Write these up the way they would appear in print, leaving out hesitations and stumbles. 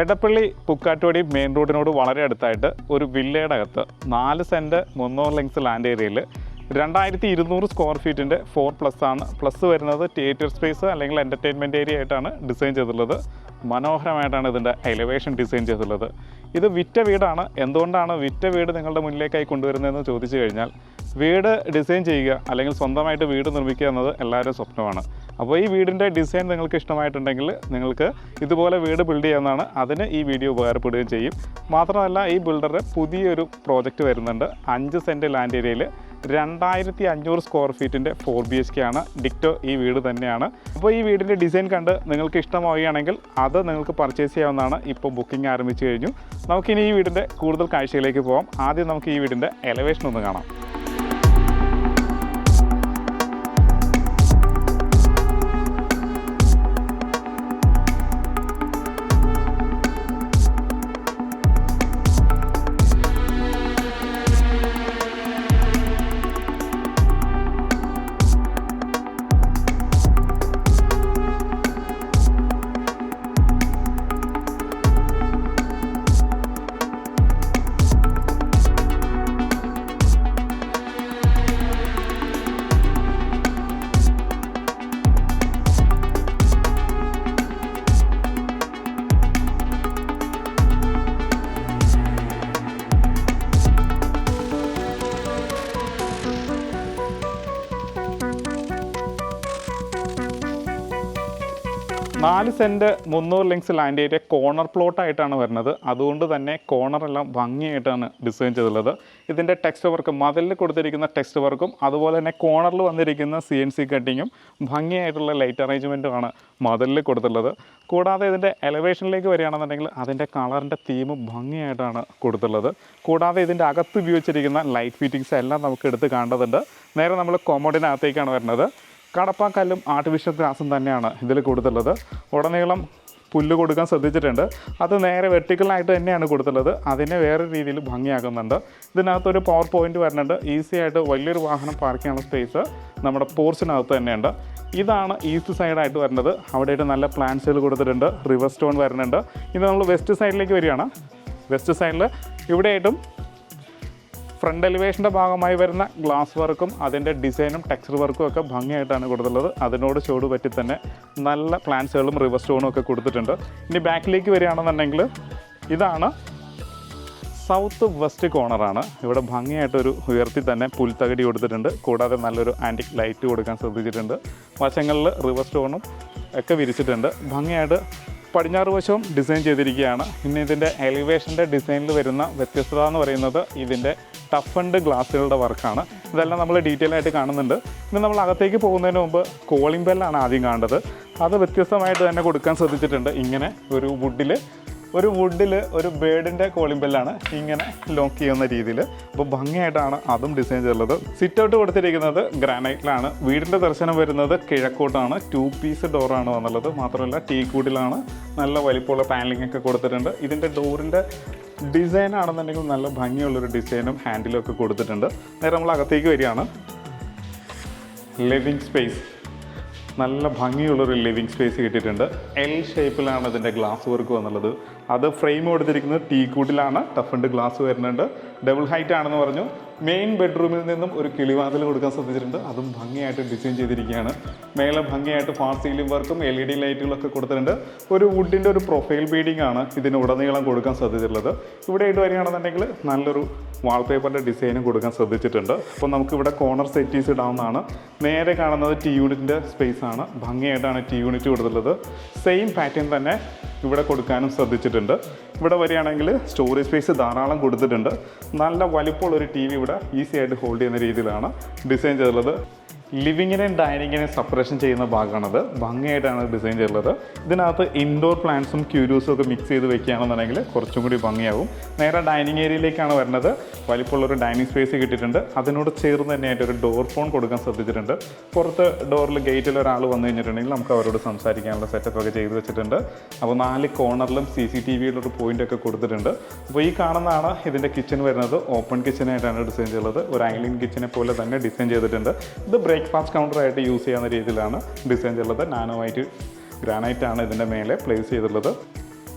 Edappally Pukkattupadi main റോഡിനോട് വളരെ അടുത്തായിട്ട് ഒരു വില്ലയുടെ അകത്ത് 4 സെൻറ്റ് 300 ലെങ്സ് ലാൻഡ് ഏരിയയിൽ 2200 സ്ക്വയർ ഫീറ്റിൻ്റെ 4+ ആണ്. പ്ലസ് വരുന്നത് തിയേറ്റർ സ്പേസ് അല്ലെങ്കിൽ എൻ്റർടൈൻമെൻറ്റ് ഏരിയ ആയിട്ടാണ് ഡിസൈൻ ചെയ്തിട്ടുള്ളത്. മനോഹരമായിട്ടാണ് ഇതിൻ്റെ എലിവേഷൻ ഡിസൈൻ ചെയ്തിട്ടുള്ളത്. ഇത് വിറ്റ വീടാണ്. എന്തുകൊണ്ടാണ് വിറ്റ വീട് നിങ്ങളുടെ മുന്നിലേക്കായി കൊണ്ടുവരുന്നതെന്ന് ചോദിച്ചു കഴിഞ്ഞാൽ, വീട് ഡിസൈൻ ചെയ്യുക അല്ലെങ്കിൽ സ്വന്തമായിട്ട് വീട് നിർമ്മിക്കുക എന്നത് എല്ലാവരും സ്വപ്നമാണ്. അപ്പോൾ ഈ വീടിൻ്റെ ഡിസൈൻ നിങ്ങൾക്ക് ഇഷ്ടമായിട്ടുണ്ടെങ്കിൽ നിങ്ങൾക്ക് ഇതുപോലെ വീട് ബിൽഡ് ചെയ്യാവുന്നതാണ്. അതിന് ഈ വീഡിയോ ഉപകാരപ്പെടുകയും ചെയ്യും. മാത്രമല്ല, ഈ ബിൽഡറുടെ പുതിയൊരു പ്രോജക്റ്റ് വരുന്നുണ്ട്. 5 സെൻറ്റ് ലാൻഡ് ഏരിയയിൽ 2500 സ്ക്വയർ ഫീറ്റിൻ്റെ 4 BHK ആണ്. ഡിക്റ്റോ ഈ വീട് തന്നെയാണ്. അപ്പോൾ ഈ വീടിൻ്റെ ഡിസൈൻ കണ്ട് നിങ്ങൾക്ക് ഇഷ്ടമാവുകയാണെങ്കിൽ അത് നിങ്ങൾക്ക് പർച്ചേസ് ചെയ്യാവുന്നതാണ്. ഇപ്പോൾ ബുക്കിംഗ് ആരംഭിച്ചു കഴിഞ്ഞു. നമുക്കിനി ഈ വീടിൻ്റെ കൂടുതൽ കാഴ്ചയിലേക്ക് പോകാം. ആദ്യം നമുക്ക് ഈ വീടിൻ്റെ എലവേഷൻ ഒന്ന് കാണാം. നാല് cent 300 lengths land area corner പ്ലോട്ടായിട്ടാണ് വരുന്നത്. അതുകൊണ്ട് തന്നെ കോർണറെല്ലാം ഭംഗിയായിട്ടാണ് ഡിസൈൻ ചെയ്തിട്ടുള്ളത്. ഇതിൻ്റെ ടെക്സ്റ്റ് വർക്കും, മതിലിൽ കൊടുത്തിരിക്കുന്ന ടെക്സ്റ്റ് വർക്കും അതുപോലെ തന്നെ കോർണറിൽ വന്നിരിക്കുന്ന CNC കട്ടിങ്ങും ഭംഗിയായിട്ടുള്ള ലൈറ്റ് അറേഞ്ച്മെൻറ്റുമാണ് മതിലിൽ കൊടുത്തിട്ടുള്ളത്. കൂടാതെ ഇതിൻ്റെ എലവേഷനിലേക്ക് വരികയാണെന്നുണ്ടെങ്കിൽ അതിൻ്റെ കളറിൻ്റെ തീം ഭംഗിയായിട്ടാണ് കൊടുത്തിട്ടുള്ളത്. കൂടാതെ ഇതിൻ്റെ അകത്ത് ഉപയോഗിച്ചിരിക്കുന്ന ലൈറ്റ് ഫിറ്റിങ്സ് എല്ലാം നമുക്ക് എടുത്ത് കാണേണ്ടതുണ്ട്. നേരെ നമ്മൾ കൊമോഡിനകത്തേക്കാണ് വരുന്നത്. കടപ്പാക്കല്ലും ആർട്ടിഫിഷ്യൽ ഗ്രാസും തന്നെയാണ് ഇതിൽ കൊടുത്തുള്ളത്. ഉടനീളം പുല്ല് കൊടുക്കാൻ ശ്രദ്ധിച്ചിട്ടുണ്ട്. അത് നേരെ വെർട്ടിക്കലായിട്ട് തന്നെയാണ് കൊടുത്തുള്ളത്. അതിനെ വേറെ രീതിയിൽ ഭംഗിയാക്കുന്നുണ്ട്. ഇതിനകത്തൊരു പവർ പോയിൻ്റ് വരുന്നുണ്ട്. ഈസി ആയിട്ട് വലിയൊരു വാഹനം പാർക്ക് ചെയ്യാനുള്ള സ്പേസ് നമ്മുടെ പോർച്ചിനകത്ത് തന്നെയുണ്ട്. ഇതാണ് ഈസ്റ്റ് സൈഡായിട്ട് വരുന്നത്. അവിടെയായിട്ട് നല്ല പ്ലാന്റ്സുകൾ കൊടുത്തിട്ടുണ്ട്. റിവർ സ്റ്റോൺ വരുന്നുണ്ട്. ഇനി നമ്മൾ വെസ്റ്റ് സൈഡിലേക്ക് വരികയാണ്. വെസ്റ്റ് സൈഡിൽ ഇവിടെയായിട്ടും ഫ്രണ്ട് എലിവേഷൻ്റെ ഭാഗമായി വരുന്ന ഗ്ലാസ് വർക്കും അതിൻ്റെ ഡിസൈനും ടെക്സ്ചർ വർക്കും ഒക്കെ ഭംഗിയായിട്ടാണ് കൊടുത്തിട്ടുള്ളത്. അതിനോട് ചൂട് പറ്റി തന്നെ നല്ല പ്ലാന്റ്സുകളും റിവർ സ്റ്റോണും ഒക്കെ കൊടുത്തിട്ടുണ്ട്. ഇനി ബാക്കിലേക്ക് വരികയാണെന്നുണ്ടെങ്കിൽ ഇതാണ് സൗത്ത് വെസ്റ്റ് കോർണറാണ്. ഇവിടെ ഭംഗിയായിട്ടൊരു ഉയർത്തി തന്നെ പുൽത്തകടി കൊടുത്തിട്ടുണ്ട്. കൂടാതെ നല്ലൊരു ആൻറ്റിക് ലൈറ്റ് കൊടുക്കാൻ ശ്രദ്ധിച്ചിട്ടുണ്ട്. വശങ്ങളിൽ റിവർ സ്റ്റോണും ഒക്കെ വിരിച്ചിട്ടുണ്ട്. ഭംഗിയായിട്ട് പടിഞ്ഞാറ് വശവും ഡിസൈൻ ചെയ്തിരിക്കുകയാണ്. ഇനി ഇതിൻ്റെ എലിവേഷൻ്റെ ഡിസൈനിൽ വരുന്ന വ്യത്യസ്തത എന്ന് പറയുന്നത് ഇതിൻ്റെ ടഫൻഡ് ഗ്ലാസ്സുകളുടെ വർക്കാണ്. ഇതെല്ലാം നമ്മൾ ഡീറ്റെയിൽ ആയിട്ട് കാണുന്നുണ്ട്. ഇനി നമ്മൾ അകത്തേക്ക് പോകുന്നതിന് മുമ്പ് കോളിംഗ് ബെല്ലാണ് ആദ്യം കാണേണ്ടത്. അത് വ്യത്യസ്തമായിട്ട് തന്നെ കൊടുക്കാൻ ശ്രദ്ധിച്ചിട്ടുണ്ട്. ഇങ്ങനെ ഒരു വുഡിൽ ഒരു ബേർഡിൻ്റെ കോളിംഗ് ബെല്ലാണ് ഇങ്ങനെ ലോക്ക് ചെയ്യുന്ന രീതിയിൽ. അപ്പോൾ ഭംഗിയായിട്ടാണ് അതും ഡിസൈൻ ചെയ്തിട്ടുള്ളത്. സിറ്റ് ഔട്ട് കൊടുത്തിരിക്കുന്നത് ഗ്രാനൈറ്റിലാണ്. വീടിൻ്റെ ദർശനം വരുന്നത് കിഴക്കോട്ടാണ്. 2 പീസ് ഡോറാണ് വന്നുള്ളത്. മാത്രമല്ല ടീക്കൂഡിലാണ് നല്ല വലിപ്പമുള്ള പാനലിംഗ് ഒക്കെ കൊടുത്തിട്ടുണ്ട്. ഇതിൻ്റെ ഡോറിൻ്റെ ഡിസൈൻ ആണെന്നുണ്ടെങ്കിൽ നല്ല ഭംഗിയുള്ളൊരു ഡിസൈനും ഹാൻഡിലും ഒക്കെ കൊടുത്തിട്ടുണ്ട്. നേരെ നമ്മൾ അകത്തേക്ക് വരികയാണ്. ലിവിങ് സ്പേസ്, നല്ല ഭംഗിയുള്ളൊരു ലിവിങ് സ്പേസ് കിട്ടിയിട്ടുണ്ട്. L ഷേപ്പിലാണ് ഇതിൻ്റെ ഗ്ലാസ് വർക്ക് വന്നുള്ളത്. അത് ഫ്രെയിം കൊടുത്തിരിക്കുന്നത് ടീക്കൂട്ടിലാണ്. ടഫൻഡ് ഗ്ലാസ് വരുന്നുണ്ട്. ഡബിൾ ഹൈറ്റ് ആണെന്ന് പറഞ്ഞു. മെയിൻ ബെഡ്റൂമിൽ നിന്നും ഒരു കിളിവാതിൽ കൊടുക്കാൻ ശ്രദ്ധിച്ചിട്ടുണ്ട്. അതും ഭംഗിയായിട്ട് ഡിസൈൻ ചെയ്തിരിക്കുകയാണ്. മേലെ ഭംഗിയായിട്ട് ഫാർ സീലിംഗ് വർക്കും LED ലൈറ്റുകളൊക്കെ കൊടുത്തിട്ടുണ്ട്. ഒരു വുഡിൻ്റെ ഒരു പ്രൊഫൈൽ ബീഡിംഗ് ആണ് ഇതിന് ഉടനീളം കൊടുക്കാൻ ശ്രദ്ധിച്ചിട്ടുള്ളത്. ഇവിടെ ആയിട്ട് വരികയാണെന്നുണ്ടെങ്കിൽ നല്ലൊരു വാൾപേപ്പറിൻ്റെ ഡിസൈനും കൊടുക്കാൻ ശ്രദ്ധിച്ചിട്ടുണ്ട്. അപ്പോൾ നമുക്കിവിടെ കോർണർ സെറ്റീസ് ഇടാവുന്നതാണ്. നേരെ കാണുന്നത് T യൂണിറ്റിൻ്റെ സ്പേസ് ആണ്. ഭംഗിയായിട്ടാണ് T യൂണിറ്റ് കൊടുത്തിട്ടുള്ളത്. സെയിം പാറ്റേൺ തന്നെ ഇവിടെ കൊടുക്കാനും ശ്രദ്ധിച്ചിട്ടുണ്ട്. ഇവിടെ വരികയാണെങ്കിൽ സ്റ്റോറേജ് സ്പേസ് ധാരാളം കൊടുത്തിട്ടുണ്ട്. നല്ല വലിപ്പമുള്ളൊരു TV ഇവിടെ ഈസി ആയിട്ട് ഹോൾഡ് ചെയ്യുന്ന രീതിയിലാണ് ഡിസൈൻ ചെയ്തിട്ടുള്ളത്. ലിവിങ്ങിനെയും ഡൈനിങ്ങിനെയും സെപ്പറേഷൻ ചെയ്യുന്ന ഭാഗമാണത്. ഭംഗിയായിട്ടാണ് ഡിസൈൻ ചെയ്തിട്ടുള്ളത്. ഇതിനകത്ത് ഇൻഡോർ പ്ലാന്റ്സും ക്യൂരിയസും ഒക്കെ മിക്സ് ചെയ്ത് വെക്കുകയാണെന്നുണ്ടെങ്കിൽ കുറച്ചും കൂടി ഭംഗിയാവും. നേരെ ഡൈനിങ് ഏരിയയിലേക്കാണ് വരുന്നത്. വലിപ്പമുള്ളൊരു ഡൈനിങ് സ്പേസ് കിട്ടിയിട്ടുണ്ട്. അതിനോട് ചേർന്ന് തന്നെയായിട്ട് ഒരു ഡോർ ഫോൺ കൊടുക്കാൻ ശ്രദ്ധിച്ചിട്ടുണ്ട്. പുറത്ത് ഡോറിൽ ഗേറ്റിൽ ഒരാൾ വന്നു കഴിഞ്ഞിട്ടുണ്ടെങ്കിൽ നമുക്ക് അവരോട് സംസാരിക്കാനുള്ള സെറ്റപ്പ് ഒക്കെ ചെയ്ത് വെച്ചിട്ടുണ്ട്. അപ്പോൾ 4 കോർണറിലും CCTVയുടെ ഒരു പോയിൻ്റ് ഒക്കെ കൊടുത്തിട്ടുണ്ട്. അപ്പോൾ ഈ കാണുന്നതാണ് ഇതിൻ്റെ കിച്ചൺ വരുന്നത്. ഓപ്പൺ കിച്ചനായിട്ടാണ് ഡിസൈൻ ചെയ്തത്. ഒരു ഐലൻഡ് കിച്ചനെ പോലെ തന്നെ ഡിസൈൻ ചെയ്തിട്ടുണ്ട്. ഇത് ബ്രേക്ക്ഫാസ്റ്റ് കൗണ്ടറായിട്ട് യൂസ് ചെയ്യുന്ന രീതിയിലാണ് ഡിസൈൻ ചെയ്തിട്ടുള്ളത്. നാനോ വൈറ്റ് ഗ്രാനൈറ്റ് ആണ് ഇതിൻ്റെ മേലെ പ്ലേസ് ചെയ്തിട്ടുള്ളത്.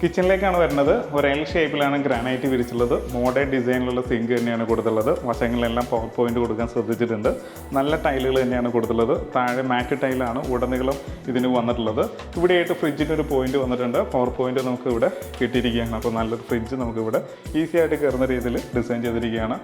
കിച്ചണിലേക്കാണ് വരുന്നത്. ഒരു എൽ ഷേപ്പിലാണ് ഗ്രാനൈറ്റ് വിരിച്ചുള്ളത്. മോഡേൺ ഡിസൈനിലുള്ള സിങ്ക് തന്നെയാണ് കൊടുത്തുള്ളത്. വശങ്ങളിലെല്ലാം പവർ പോയിന്റ് കൊടുക്കാൻ ശ്രദ്ധിച്ചിട്ടുണ്ട്. നല്ല ടൈലുകൾ തന്നെയാണ് കൊടുത്തുള്ളത്. താഴെ മാറ്റ് ടൈലാണ് ഉടനീളം ഇതിന് വന്നിട്ടുള്ളത്. ഇവിടെയായിട്ട് ഫ്രിഡ്ജിൻ്റെ ഒരു പോയിന്റ് വന്നിട്ടുണ്ട്. പവർ പോയിന്റ് നമുക്ക് ഇവിടെ കിട്ടിയിരിക്കുകയാണ്. അപ്പോൾ നല്ലൊരു ഫ്രിഡ്ജ് നമുക്കിവിടെ ഈസി ആയിട്ട് കയറുന്ന രീതിയിൽ ഡിസൈൻ ചെയ്തിരിക്കുകയാണ്.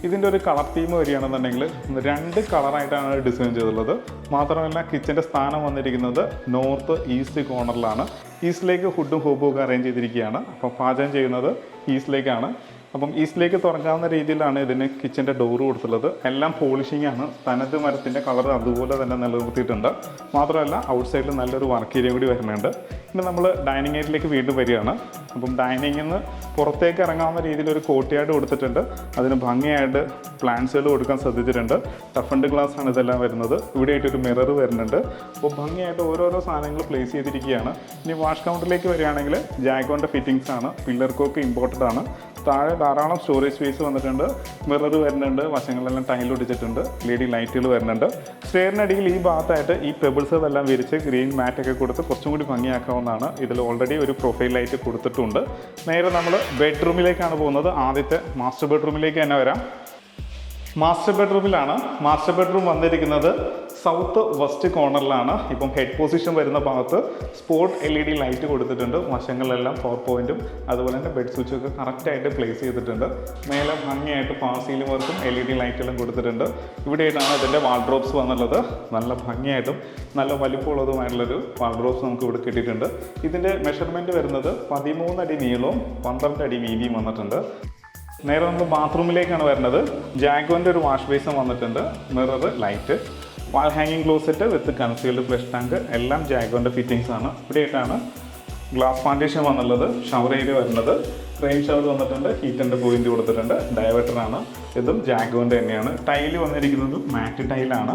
ഇതിൻ്റെ ഒരു കളർ തീം വരികയാണെന്നുണ്ടെങ്കിൽ 2 കളറായിട്ടാണ് ഡിസൈൻ ചെയ്തിട്ടുള്ളത്. മാത്രമല്ല കിച്ചൻ്റെ സ്ഥാനം വന്നിരിക്കുന്നത് നോർത്ത് ഈസ്റ്റ് കോർണറിലാണ്. ഈസ്റ്റിലേക്ക് ഹുഡും ഹോബും ഒക്കെ അറേഞ്ച് ചെയ്തിരിക്കുകയാണ്. അപ്പോൾ പാചകം ചെയ്യുന്നത് ഈസ്റ്റിലേക്കാണ്. അപ്പം ഈസ്റ്റിലേക്ക് തുറക്കാവുന്ന രീതിയിലാണ് ഇതിന് കിച്ചൻ്റെ ഡോറ് കൊടുത്തുള്ളത്. എല്ലാം പോളിഷിംഗ് ആണ്. തനത് മരത്തിൻ്റെ കളർ അതുപോലെ തന്നെ നിലനിർത്തിയിട്ടുണ്ട്. മാത്രമല്ല ഔട്ട് സൈഡിൽ നല്ലൊരു വർക്ക് ഏരിയ കൂടി വരുന്നുണ്ട്. ഇനി നമ്മൾ ഡൈനിങ് ഏരിയയിലേക്ക് വീണ്ടും വരികയാണ്. അപ്പം ഡൈനിങ്ങിൽ നിന്ന് പുറത്തേക്ക് ഇറങ്ങാവുന്ന രീതിയിൽ ഒരു കോർട്ട്യാർഡ് കൊടുത്തിട്ടുണ്ട്. അതിന് ഭംഗിയായിട്ട് പ്ലാന്റ്സുകൾ കൊടുക്കാൻ ശ്രദ്ധിച്ചിട്ടുണ്ട്. ടഫ് ആൻഡ് ഗ്ലാസ് ആണ് ഇതെല്ലാം വരുന്നത്. ഇവിടെയായിട്ടൊരു മിറർ വരുന്നുണ്ട്. അപ്പോൾ ഭംഗിയായിട്ട് ഓരോരോ സാധനങ്ങൾ പ്ലേസ് ചെയ്തിരിക്കുകയാണ്. ഇനി വാഷ് കൗണ്ടറിലേക്ക് വരികയാണെങ്കിൽ ജാഗോൻ്റെ ഫിറ്റിങ്സ് ആണ്. പില്ലർ കോക്ക് ഇമ്പോർട്ടഡ് ആണ്. താഴെ ധാരാളം സ്റ്റോറേജ് സ്പേസ് വന്നിട്ടുണ്ട്. മിറർ വരുന്നുണ്ട്. വശങ്ങളെല്ലാം ടൈൽ ഒടിച്ചിട്ടുണ്ട്. LED ലൈറ്റുകൾ വരുന്നുണ്ട്. സ്റ്റെയറിനടിയിൽ ഈ ഭാഗത്തായിട്ട് ഈ പെബിൾസുകളെല്ലാം വിരിച്ച് ഗ്രീൻ മാറ്റൊക്കെ കൊടുത്ത് കുറച്ചും കൂടി ഭംഗിയാക്കാവുന്നതാണ്. ഇതിൽ ഓൾറെഡി ഒരു പ്രൊഫൈൽ ലൈറ്റ് കൊടുത്തിട്ടുണ്ട്. നേരെ നമ്മൾ ബെഡ്റൂമിലേക്കാണ് പോകുന്നത്. ആദ്യത്തെ മാസ്റ്റർ ബെഡ്റൂമിലേക്ക് തന്നെ വരാം. മാസ്റ്റർ ബെഡ്റൂമിലാണ്. മാസ്റ്റർ ബെഡ്റൂം വന്നിരിക്കുന്നത് സൗത്ത് വെസ്റ്റ് കോർണറിലാണ്. ഇപ്പം ഹെഡ് പൊസിഷൻ വരുന്ന ഭാഗത്ത് സ്പോട്ട് LED ലൈറ്റ് കൊടുത്തിട്ടുണ്ട്. വശങ്ങളിലെല്ലാം പവർ പോയിന്റും അതുപോലെ തന്നെ ബെഡ് സ്വിച്ചും ഒക്കെ കറക്റ്റായിട്ട് പ്ലേസ് ചെയ്തിട്ടുണ്ട്. മേലെ ഭംഗിയായിട്ട് ഫാൾ സീലിംഗ് വർക്കും LED ലൈറ്റെല്ലാം കൊടുത്തിട്ടുണ്ട്. ഇവിടെയായിട്ടാണ് ഇതിൻ്റെ വാൾഡ്രോബ്സ് വന്നുള്ളത്. നല്ല ഭംഗിയായിട്ടും നല്ല വലിപ്പമുള്ളതുമായിട്ടുള്ളൊരു വാൾഡ്രോബ്സ് നമുക്ക് ഇവിടെ കിട്ടിയിട്ടുണ്ട്. ഇതിൻ്റെ മെഷർമെൻറ്റ് വരുന്നത് 13 അടി നീളവും 12 അടി വീതിയും വന്നിട്ടുണ്ട്. നേരെ നമ്മൾ ബാത്റൂമിലേക്കാണ് വരുന്നത്. ജാഗോൻ്റെ ഒരു വാഷ് ബേസും വന്നിട്ടുണ്ട്. മിറർ, ലൈറ്റ്, വാൾ ഹാങ്ങിങ് ക്ലോസറ്റ് വിത്ത് കൺസീൽഡ് ഫ്ലഷ് ടാങ്ക് എല്ലാം ജാഗോൻ്റെ ഫിറ്റിങ്സ് ആണ്. ഇവിടെയായിട്ടാണ് ഗ്ലാസ് പാർട്ടീഷൻ വന്നുള്ളത്. ഷവർ ഏരിയ വരുന്നത് റെയിൻ ഷവർ വന്നിട്ടുണ്ട്. ഹീറ്ററിൻ്റെ പോയിന്റ് കൊടുത്തിട്ടുണ്ട്. ഡയവേർട്ടറാണ്. ഇതും ജാഗോൻ്റെ തന്നെയാണ്. ടൈല് വന്നിരിക്കുന്നതും മാറ്റ് ടൈലാണ്.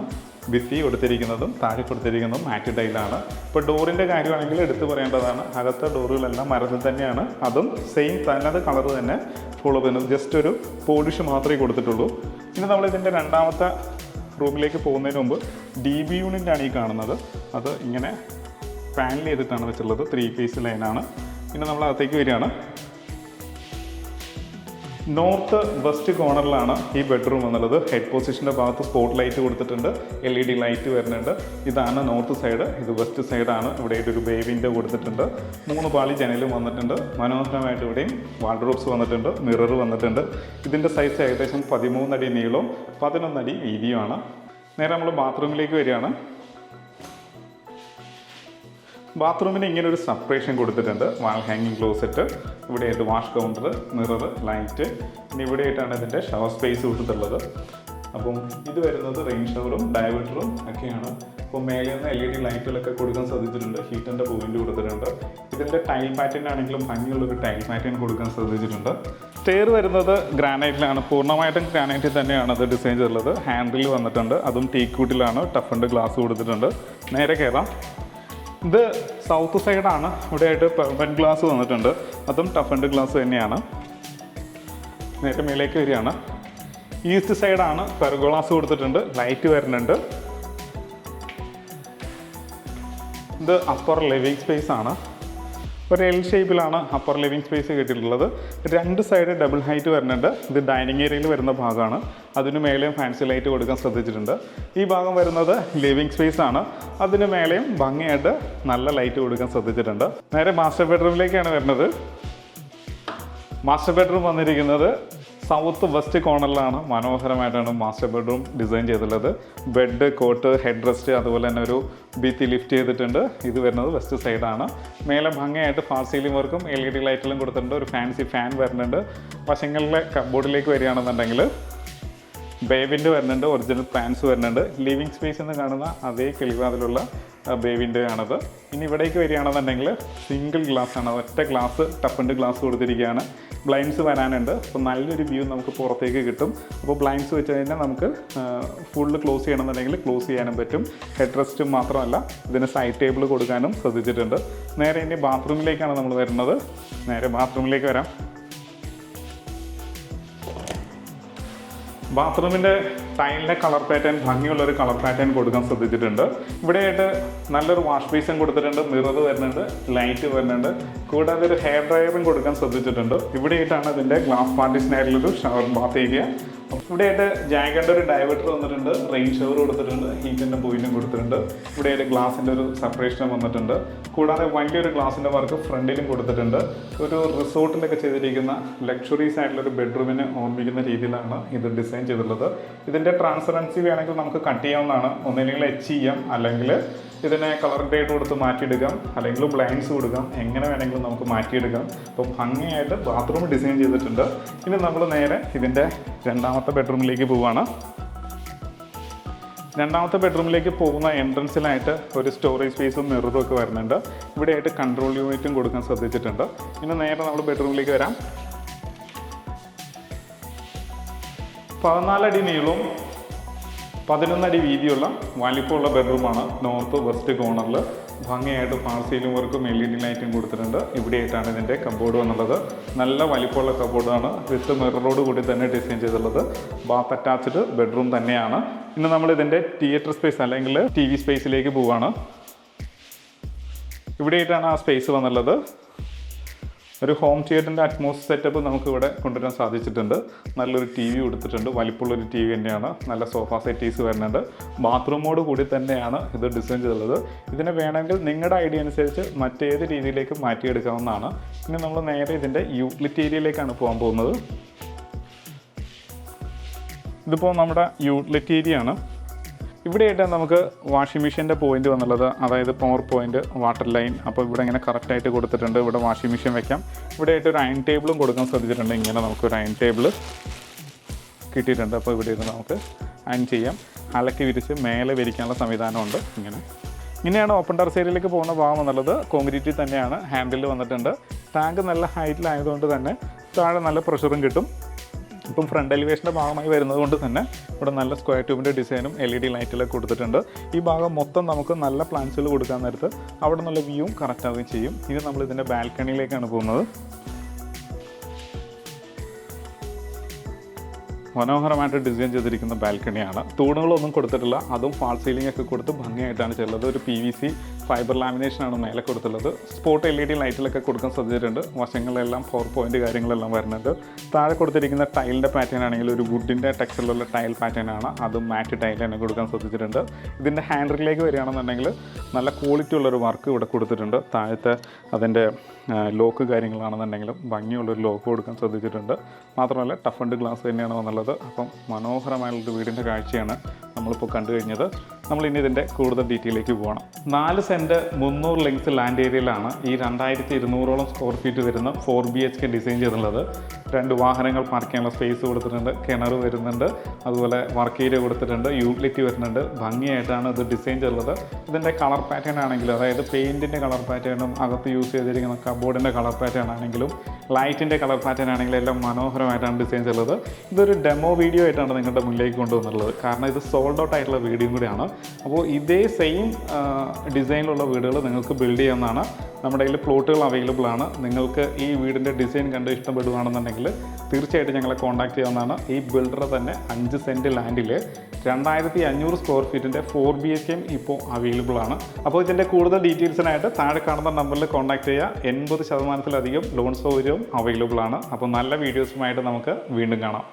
ഭിത്തി കൊടുത്തിരിക്കുന്നതും താഴെ കൊടുത്തിരിക്കുന്നതും മാറ്റ് ടൈലാണ്. ഇപ്പോൾ ഡോറിൻ്റെ കാര്യമാണെങ്കിൽ എടുത്തു പറയേണ്ടതാണ്. അകത്തെ ഡോറുകളെല്ലാം മരത്തിൽ തന്നെയാണ്. അതും സെയിം തനത് കളർ തന്നെ ഫോളോ ചെയ്യുന്നത്. ജസ്റ്റ് ഒരു പോളിഷ് മാത്രമേ കൊടുത്തിട്ടുള്ളൂ. ഇനി നമ്മളിതിൻ്റെ രണ്ടാമത്തെ റൂമിലേക്ക് പോകുന്നതിന് മുമ്പ് DB യൂണിറ്റാണ് ഈ കാണുന്നത്. അത് ഇങ്ങനെ പാനൽ ചെയ്തിട്ടാണ് വെച്ചുള്ളത്. 3 പീസ് ലൈനാണ്. പിന്നെ നമ്മൾ അകത്തേക്ക് വരികയാണ്. നോർത്ത് വെസ്റ്റ് കോർണറിലാണ് ഈ ബെഡ്റൂം എന്നുള്ളത്. ഹെഡ് പൊസിഷൻ്റെ ഭാഗത്ത് സ്പോട്ട് ലൈറ്റ് കൊടുത്തിട്ടുണ്ട്. LED ലൈറ്റ് വരുന്നുണ്ട്. ഇതാണ് നോർത്ത് സൈഡ്. ഇത് വെസ്റ്റ് സൈഡാണ്. ഇവിടെയായിട്ടൊരു ബേ വിൻഡോ കൊടുത്തിട്ടുണ്ട്. 3 പാളി ജനലും വന്നിട്ടുണ്ട്. മനോഹരമായിട്ട് ഇവിടെയും വാർഡ്രോബ്സ് വന്നിട്ടുണ്ട്. മിറർ വന്നിട്ടുണ്ട്. ഇതിൻ്റെ സൈസ് ഏകദേശം 13 അടി നീളവും 11 അടി വീതിയുമാണ്. നേരെ നമ്മൾ ബാത്റൂമിലേക്ക് വരികയാണ്. ബാത്റൂമിന് ഇങ്ങനെ ഒരു സെപ്പറേഷൻ കൊടുത്തിട്ടുണ്ട്. വാൾ ഹാങ്ങിങ് ക്ലോസറ്റ്, ഇവിടെയായിട്ട് വാഷ് കൗണ്ടർ, മിറർ, ലൈറ്റ്. പിന്നെ ഇവിടെയായിട്ടാണ് ഇതിൻ്റെ ഷവർ സ്പേസ് കൊടുത്തിട്ടുള്ളത്. അപ്പം ഇത് വരുന്നത് റെയിൻ ഷവറും ഡയവേർട്ടറും ഒക്കെയാണ്. അപ്പോൾ മേലെ നിന്ന് LED ലൈറ്റുകളൊക്കെ കൊടുക്കാൻ ശ്രദ്ധിച്ചിട്ടുണ്ട്. ഹീറ്ററിൻ്റെ പോയിന്റ് കൊടുത്തിട്ടുണ്ട്. ഇതിൻ്റെ ടൈൽ പാറ്റേൺ ആണെങ്കിലും ഭംഗിയുള്ളൊരു ടൈൽ പാറ്റേൺ കൊടുക്കാൻ ശ്രദ്ധിച്ചിട്ടുണ്ട്. സ്റ്റെയർ വരുന്നത് ഗ്രാനൈറ്റിലാണ്. പൂർണ്ണമായിട്ടും ഗ്രാനൈറ്റിൽ തന്നെയാണ് അത് ഡിസൈൻ ചെയ്തിട്ടുള്ളത്. ഹാൻഡിൽ വന്നിട്ടുണ്ട്. അതും ടീക്കൂട്ടിലാണ്. ടഫ് ആൻഡ് ഗ്ലാസ് കൊടുത്തിട്ടുണ്ട്. നേരെ കയറാം. ഇത് സൗത്ത് സൈഡാണ്. ഇവിടെയായിട്ട് പെർമനൻറ്റ് ഗ്ലാസ് വന്നിട്ടുണ്ട്. അതും ടഫ് ആൻഡ് ഗ്ലാസ് തന്നെയാണ്. നേരെ മേലേക്ക് വരികയാണ്. ഈസ്റ്റ് സൈഡാണ്. പെർഗോളാസ് കൊടുത്തിട്ടുണ്ട്. ലൈറ്റ് വരുന്നുണ്ട്. ഇത് അപ്പർ ലിവിങ് സ്പേസ് ആണ്. ഒരു എൽ ഷേപ്പിലാണ് അപ്പർ ലിവിങ് സ്പേസ് കിട്ടിയിട്ടുള്ളത്. 2 സൈഡ് ഡബിൾ ഹൈറ്റ് വരുന്നുണ്ട്. ഇത് ഡൈനിങ് ഏരിയയിൽ വരുന്ന ഭാഗമാണ്. അതിന് മേലെയും ഫാൻസി ലൈറ്റ് കൊടുക്കാൻ ശ്രദ്ധിച്ചിട്ടുണ്ട്. ഈ ഭാഗം വരുന്നത് ലിവിങ് സ്പേസ് ആണ്. അതിന് മേലെയും ഭംഗിയായിട്ട് നല്ല ലൈറ്റ് കൊടുക്കാൻ ശ്രദ്ധിച്ചിട്ടുണ്ട്. നേരെ മാസ്റ്റർ ബെഡ്റൂമിലേക്കാണ് വരുന്നത്. മാസ്റ്റർ ബെഡ്റൂം വന്നിരിക്കുന്നത് സൗത്ത് വെസ്റ്റ് കോർണറിലാണ്. മനോഹരമായിട്ടാണ് മാസ്റ്റർ ബെഡ്റൂം ഡിസൈൻ ചെയ്തിട്ടുള്ളത്. ബെഡ്, കോട്ട്, ഹെഡ് റെസ്റ്റ്, അതുപോലെ തന്നെ ഒരു ഭിത്തി ലിഫ്റ്റ് ചെയ്തിട്ടുണ്ട്. ഇത് വരുന്നത് വെസ്റ്റ് സൈഡാണ്. മേലെ ഭംഗിയായിട്ട് ഫാൾ സീലിംഗ് വർക്കും LED ലൈറ്റെല്ലാം കൊടുത്തിട്ടുണ്ട്. ഒരു ഫാൻസി ഫാൻ വരുന്നുണ്ട്. വശങ്ങളിലെ കബോർഡിലേക്ക് വരികയാണെന്നുണ്ടെങ്കിൽ ബേ വിൻഡോ വരുന്നുണ്ട്. ഒറിജിനൽ പ്ലാൻസ് വരുന്നുണ്ട്. ലിവിങ് സ്പേസ് എന്ന് കാണുന്ന അതേ കിളിവാതിലുള്ള ബേ വിൻഡോ ആണത്. ഇനി ഇവിടേക്ക് വരികയാണെന്നുണ്ടെങ്കിൽ സിംഗിൾ ഗ്ലാസ് ആണ്. ഒറ്റ ഗ്ലാസ് ടഫ് ആൻഡ് ഗ്ലാസ് കൊടുത്തിരിക്കുകയാണ്. ബ്ലൈൻഡ്സ് വരാനുണ്ട്. അപ്പോൾ നല്ലൊരു വ്യൂ നമുക്ക് പുറത്തേക്ക് കിട്ടും. അപ്പോൾ ബ്ലൈൻഡ്സ് വെച്ച് കഴിഞ്ഞാൽ നമുക്ക് ഫുള്ള് ക്ലോസ് ചെയ്യണമെന്നുണ്ടെങ്കിൽ ക്ലോസ് ചെയ്യാനും പറ്റും. ഹെഡ് റെസ്റ്റും മാത്രമല്ല ഇതിന് സൈഡ് ടേബിൾ കൊടുക്കാനും ശ്രദ്ധിച്ചിട്ടുണ്ട്. നേരെ ഇനി ബാത്റൂമിലേക്കാണ് നമ്മൾ വരുന്നത്. നേരെ ബാത്റൂമിലേക്ക് വരാം. ബാത്റൂമിൻ്റെ ടൈലിൻ്റെ കളർ പാറ്റേൺ ഭംഗിയുള്ളൊരു കളർ പാറ്റേൺ കൊടുക്കാൻ ശ്രദ്ധിച്ചിട്ടുണ്ട്. ഇവിടെയായിട്ട് നല്ലൊരു വാഷ് ബേസിൻ കൊടുത്തിട്ടുണ്ട്, മിറർ വരുന്നുണ്ട്, ലൈറ്റ് വരുന്നുണ്ട്, കൂടാതെ ഒരു ഹെയർ ഡ്രയറും കൊടുക്കാൻ ശ്രദ്ധിച്ചിട്ടുണ്ട്. ഇവിടെയായിട്ടാണ് ഇതിൻ്റെ ഗ്ലാസ് പാർട്ടീഷനായിട്ടുള്ളൊരു ഷവർ ബാത്ത് ഏരിയ. ഇവിടെയായിട്ട് ജാഗൻ്റെ ഒരു ഡൈവേർട്ടർ വന്നിട്ടുണ്ട്, റെയിൻ ഷവർ കൊടുത്തിട്ടുണ്ട്, ഹീറ്റിൻ്റെ പോയിന്റും കൊടുത്തിട്ടുണ്ട്. ഇവിടെയായിട്ട് ഗ്ലാസിൻ്റെ ഒരു സെപ്പറേഷൻ വന്നിട്ടുണ്ട്. കൂടാതെ വലിയൊരു ഗ്ലാസിൻ്റെ വർക്ക് ഫ്രണ്ടിലും കൊടുത്തിട്ടുണ്ട്. ഒരു റിസോർട്ടിലൊക്കെ ചെയ്തിരിക്കുന്ന ലക്ഷറീസ് ആയിട്ടുള്ളൊരു ബെഡ്റൂമിനെ ഓർമ്മിക്കുന്ന രീതിയിലാണ് ഇത് ഡിസൈൻ ചെയ്തിട്ടുള്ളത്. ഇതിൻ്റെ ട്രാൻസ്പെറൻസി വേണമെങ്കിൽ നമുക്ക് കട്ട് ചെയ്യാവുന്നതാണ്. ഒന്നില്ലെങ്കിൽ എച്ച് ചെയ്യാം, അല്ലെങ്കിൽ ഇതിനെ കളർ ഗ്രേഡ് കൊടുത്ത് മാറ്റിയെടുക്കാം, അല്ലെങ്കിൽ ബ്ലൈൻഡ്സ് കൊടുക്കാം, എങ്ങനെ വേണമെങ്കിലും നമുക്ക് മാറ്റിയെടുക്കാം. അപ്പോൾ ഭംഗിയായിട്ട് ബാത്റൂം ഡിസൈൻ ചെയ്തിട്ടുണ്ട്. ഇനി നമ്മൾ നേരെ ഇതിൻ്റെ രണ്ടാമത്തെ ബെഡ്റൂമിലേക്ക് പോവുകയാണ്. രണ്ടാമത്തെ ബെഡ്റൂമിലേക്ക് പോകുന്ന എൻട്രൻസിലായിട്ട് ഒരു സ്റ്റോറേജ് സ്പേസും മിററും ഒക്കെ വരുന്നുണ്ട്. ഇവിടെയായിട്ട് കൺട്രോൾ യൂണിറ്റും കൊടുക്കാൻ ശ്രദ്ധിച്ചിട്ടുണ്ട്. ഇനി നേരെ നമ്മൾ ബെഡ്റൂമിലേക്ക് വരാം. 14 അടി നീളവും 11 അടി വീതിയുള്ള വലിപ്പമുള്ള ബെഡ്റൂമാണ്. നോർത്ത് വെസ്റ്റ് കോർണറിൽ ഭംഗിയായിട്ട് ഫാൾ സീലിംഗ് വർക്കും LED ലൈറ്റും കൊടുത്തിട്ടുണ്ട്. ഇവിടെയായിട്ടാണ് ഇതിൻ്റെ കബോർഡ് വന്നുള്ളത്. നല്ല വലിപ്പമുള്ള കബോർഡാണ്, വിത്ത് മിററോട് കൂടി തന്നെ ഡിസൈൻ ചെയ്തിട്ടുള്ളത്. ബാത്ത് അറ്റാച്ച്ഡ് ബെഡ്റൂം തന്നെയാണ്. ഇന്ന് നമ്മൾ ഇതിൻ്റെ തിയേറ്റർ സ്പേസ് അല്ലെങ്കിൽ TV സ്പേസിലേക്ക് പോവുകയാണ്. ഇവിടെയായിട്ടാണ് ആ സ്പേസ് വന്നുള്ളത്. ഒരു ഹോം തിയേറ്ററിൻ്റെ അറ്റ്മോസ്ഫിയർ സെറ്റപ്പ് നമുക്കിവിടെ കൊണ്ടുവരാൻ സാധിച്ചിട്ടുണ്ട്. നല്ലൊരു TV കൊടുത്തിട്ടുണ്ട്, വലിപ്പമുള്ളൊരു TV തന്നെയാണ്. നല്ല സോഫ സെറ്റീസ് വരുന്നുണ്ട്. ബാത്റൂമോട് കൂടി തന്നെയാണ് ഇത് ഡിസൈൻ ചെയ്തിട്ടുള്ളത്. ഇതിനെ വേണമെങ്കിൽ നിങ്ങളുടെ ഐഡിയ അനുസരിച്ച് മറ്റേത് രീതിയിലേക്ക് മാറ്റിയെടുക്കാവുന്നതാണ്. ഇനി നമ്മൾ നേരെ ഇതിൻ്റെ യൂട്ടിലിറ്റി ഏരിയയിലേക്കാണ് പോകാൻ പോകുന്നത്. ഇതിപ്പോൾ നമ്മുടെ യൂട്ടിലിറ്റി ഏരിയ ആണ്. ഇവിടെയായിട്ട് നമുക്ക് വാഷിംഗ് മെഷീൻ്റെ പോയിന്റ് വന്നുള്ളത്, അതായത് പവർ പോയിന്റ്, വാട്ടർ ലൈൻ. അപ്പോൾ ഇവിടെ ഇങ്ങനെ കറക്റ്റായിട്ട് കൊടുത്തിട്ടുണ്ട്. ഇവിടെ വാഷിംഗ് മെഷീൻ വെക്കാം. ഇവിടെയായിട്ട് ഒരു അയൺ ടേബിളും കൊടുക്കാൻ ശ്രദ്ധിച്ചിട്ടുണ്ട്. ഇങ്ങനെ നമുക്കൊരു അയൺ ടേബിൾ കിട്ടിയിട്ടുണ്ട്. അപ്പോൾ ഇവിടെ ഇരുന്ന് നമുക്ക് അയൺ ചെയ്യാം. അലക്കി വിരിച്ച് മേലെ വിരിക്കാനുള്ള സംവിധാനമുണ്ട്. ഇങ്ങനെയാണ് ഓപ്പൺ ടെറസ് ഏരിയയിലേക്ക് പോകുന്ന ഭാഗം എന്നുള്ളത്. കോൺക്രീറ്റിൽ തന്നെയാണ്, ഹാൻഡിൽ വന്നിട്ടുണ്ട്. ടാങ്ക് നല്ല ഹൈറ്റിലായതുകൊണ്ട് തന്നെ താഴെ നല്ല പ്രഷറും കിട്ടും. ഇപ്പം ഫ്രണ്ട് എലിവേഷൻ്റെ ഭാഗമായി വരുന്നത് കൊണ്ട് തന്നെ ഇവിടെ നല്ല സ്ക്വയർ ട്യൂബിൻ്റെ ഡിസൈനും LED ലൈറ്റിലൊക്കെ കൊടുത്തിട്ടുണ്ട്. ഈ ഭാഗം മൊത്തം നമുക്ക് നല്ല പ്ലാൻസുകൾ കൊടുക്കാൻ നേരത്ത് അവിടെ നല്ല വ്യൂവും കറക്റ്റ് ആവുകയും ചെയ്യും. ഇനി നമ്മൾ ഇതിൻ്റെ ബാൽക്കണിയിലേക്കാണ് പോകുന്നത്. മനോഹരമായിട്ട് ഡിസൈൻ ചെയ്തിരിക്കുന്ന ബാൽക്കണിയാണ്. തൂണുകളൊന്നും കൊടുത്തിട്ടില്ല, അതും ഫാൾ സീലിംഗ് ഒക്കെ കൊടുത്ത് ഭംഗിയായിട്ടാണ് ചെയ്യുന്നത്. ഒരു PVC ഫൈബർ ലാമിനേഷനാണ് മേലെ കൊടുത്തുള്ളത്. സ്പോട്ട് LED ലൈറ്റിലൊക്കെ കൊടുക്കാൻ ശ്രദ്ധിച്ചിട്ടുണ്ട്. വശങ്ങളിലെല്ലാം പവർ പോയിന്റ് കാര്യങ്ങളെല്ലാം വരുന്നുണ്ട്. താഴെ കൊടുത്തിരിക്കുന്ന ടൈലിൻ്റെ പാറ്റേൺ ആണെങ്കിൽ ഒരു വുഡിൻ്റെ ടെക്സ്ചറിലുള്ള ടൈൽ പാറ്റേൺ ആണ്. അതും മാറ്റ് ടൈൽ തന്നെ കൊടുക്കാൻ ശ്രദ്ധിച്ചിട്ടുണ്ട്. ഇതിൻ്റെ ഹാൻഡിലേക്ക് വരികയാണെന്നുണ്ടെങ്കിൽ നല്ല ക്വാളിറ്റി ഉള്ളൊരു വർക്ക് ഇവിടെ കൊടുത്തിട്ടുണ്ട്. താഴത്തെ അതിൻ്റെ ലോക്ക് കാര്യങ്ങളാണെന്നുണ്ടെങ്കിലും ഭംഗിയുള്ളൊരു ലോക്ക് കൊടുക്കാൻ ശ്രദ്ധിച്ചിട്ടുണ്ട്. മാത്രമല്ല ടഫ് ആൻഡ് ഗ്ലാസ് തന്നെയാണ് വന്നുള്ളത്. അപ്പം മനോഹരമായുള്ളൊരു വീടിൻ്റെ കാഴ്ചയാണ് നമ്മളിപ്പോൾ കണ്ടു കഴിഞ്ഞത്. നമ്മളിനി ഇതിൻ്റെ കൂടുതൽ ഡീറ്റെയിലേക്ക് പോകണം. 4 സെൻറ്റ് 300 ലെങ്സ് ലാൻഡ് ഏരിയയിലാണ് ഈ 2200ഓളം സ്ക്വയർ ഫീറ്റ് വരുന്ന 4 BHK ഡിസൈൻ ചെയ്തിട്ടുള്ളത്. 2 വാഹനങ്ങൾ പാർക്ക് ചെയ്യാനുള്ള സ്പേസ് കൊടുത്തിട്ടുണ്ട്, കിണർ വരുന്നുണ്ട്, അതുപോലെ വർക്ക് ഏരിയ കൊടുത്തിട്ടുണ്ട്, യൂട്ടിലിറ്റി വരുന്നുണ്ട്. ഭംഗിയായിട്ടാണ് ഇത് ഡിസൈൻ ചെയ്തിട്ടുള്ളത്. ഇതിൻ്റെ കളർ പാറ്റേൺ ആണെങ്കിലും, അതായത് പെയിൻറ്റിൻ്റെ കളർ പാറ്റേണും അകത്ത് യൂസ് ചെയ്തിരിക്കുന്ന കബോർഡിൻ്റെ കളർ പാറ്റേൺ ആണെങ്കിലും ലൈറ്റിൻ്റെ കളർ പാറ്റേൺ ആണെങ്കിലും എല്ലാം മനോഹരമായിട്ടാണ് ഡിസൈൻ ചെയ്തത്. ഇതൊരു ഡെമോ വീഡിയോ ആയിട്ടാണ് നിങ്ങളുടെ മുന്നിലേക്ക് കൊണ്ടുവന്നുള്ളത്. കാരണം ഇത് സോൾഡ് ഔട്ട് ആയിട്ടുള്ള വീഡിയോയും കൂടിയാണ്. അപ്പോൾ ഇതേ സെയിം ഡിസൈനിലുള്ള വീടുകൾ നിങ്ങൾക്ക് ബിൽഡ് ചെയ്യാവുന്നതാണ്. നമ്മുടെ കയ്യിൽ പ്ലോട്ടുകൾ അവൈലബിൾ ആണ്. നിങ്ങൾക്ക് ഈ വീടിൻ്റെ ഡിസൈൻ കണ്ട് ഇഷ്ടപ്പെടുകയാണെന്നുണ്ടെങ്കിൽ തീർച്ചയായിട്ടും ഞങ്ങളെ കോൺടാക്ട് ചെയ്യാവുന്നതാണ്. ഈ ബിൽഡർ തന്നെ 5 സെൻറ്റ് ലാൻഡിൽ 2500 സ്ക്വയർ ഫീറ്റിൻ്റെ 4 BHK ഇപ്പോൾ അവൈലബിൾ ആണ്. അപ്പോൾ ഇതിൻ്റെ കൂടുതൽ ഡീറ്റെയിൽസിനായിട്ട് താഴെ കാണുന്ന നമ്പറിൽ കോൺടാക്ട് ചെയ്യുക. 80% ലോൺ സൗകര്യവും അവൈലബിൾ ആണ്. അപ്പോൾ നല്ല വീഡിയോസുമായിട്ട് നമുക്ക് വീണ്ടും കാണാം.